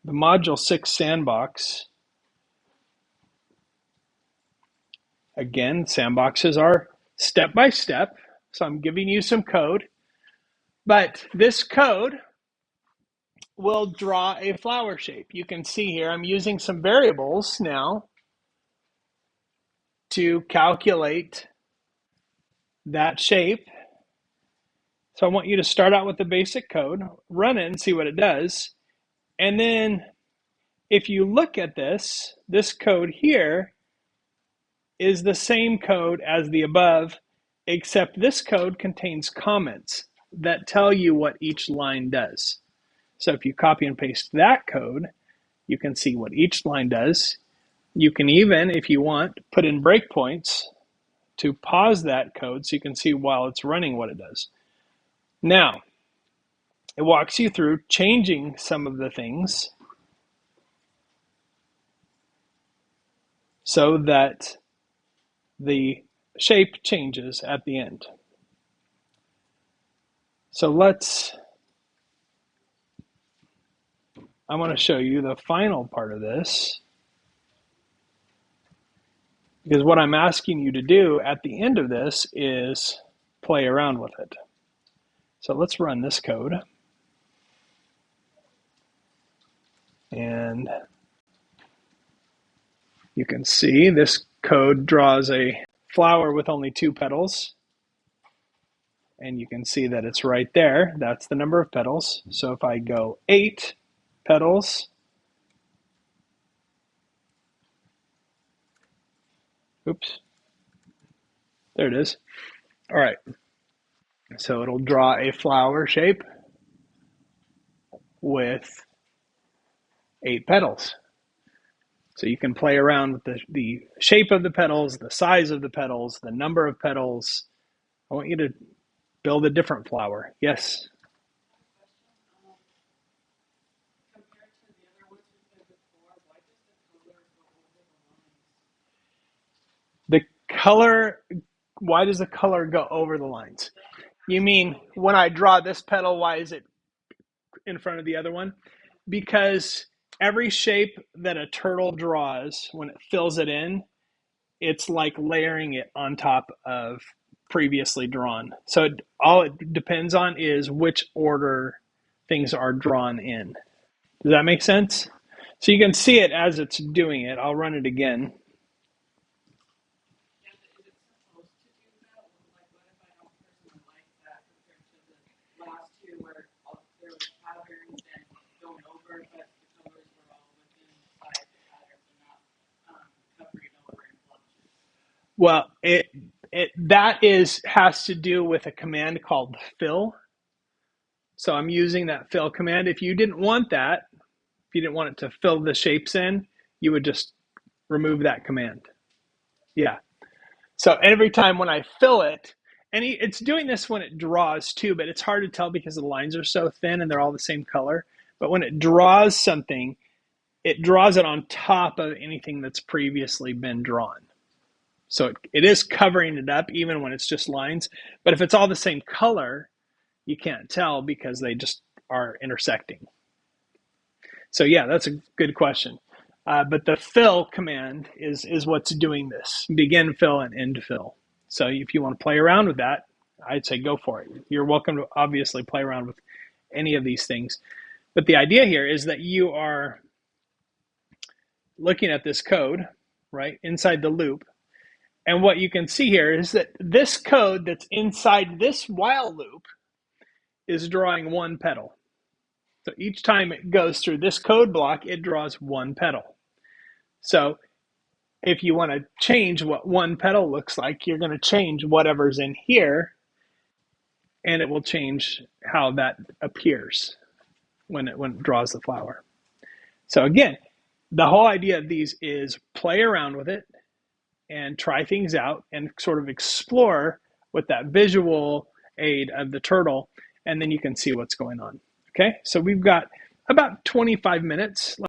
the Module 6 sandbox. Again, sandboxes are step by step, so I'm giving you some code, but this code will draw a flower shape. You can see here I'm using some variables now to calculate that shape. So I want you to start out with the basic code, run it and see what it does. And then if you look at this code here is the same code as the above, except this code contains comments that tell you what each line does. So if you copy and paste that code, you can see what each line does. You can even, if you want, put in breakpoints to pause that code so you can see while it's running what it does. Now, it walks you through changing some of the things so that the shape changes at the end. So I want to show you the final part of this, because what I'm asking you to do at the end of this is play around with it. So let's run this code. And you can see this code draws a flower with only 2 petals. And you can see that it's right there. That's the number of petals. So if I go 8 petals, oops, there it is. All right, so it'll draw a flower shape with 8 petals. So you can play around with the shape of the petals, the size of the petals, the number of petals. I want you to build a different flower. Yes? The color, why does the color go over the lines? You mean when I draw this petal, why is it in front of the other one? Because every shape that a turtle draws, when it fills it in, it's like layering it on top of previously drawn. So all it depends on is which order things are drawn in. Does that make sense? So you can see it as it's doing it. I'll run it again. Well, that has to do with a command called fill. So I'm using that fill command. If you didn't want that, if you didn't want it to fill the shapes in, you would just remove that command. Yeah. So every time when I fill it, and it's doing this when it draws too, but it's hard to tell because the lines are so thin and they're all the same color. But when it draws something, it draws it on top of anything that's previously been drawn. So it is covering it up even when it's just lines. But if it's all the same color, you can't tell because they just are intersecting. So yeah, that's a good question. But the fill command is what's doing this. Begin fill and end fill. So if you want to play around with that, I'd say go for it. You're welcome to obviously play around with any of these things. But the idea here is that you are looking at this code, right, inside the loop. And what you can see here is that this code that's inside this while loop is drawing 1 petal. So each time it goes through this code block, it draws 1 petal. So if you want to change what 1 petal looks like, you're going to change whatever's in here, and it will change how that appears when it draws the flower. So again, the whole idea of these is play around with it and try things out and sort of explore with that visual aid of the turtle, and then you can see what's going on. Okay, so we've got about 25 minutes.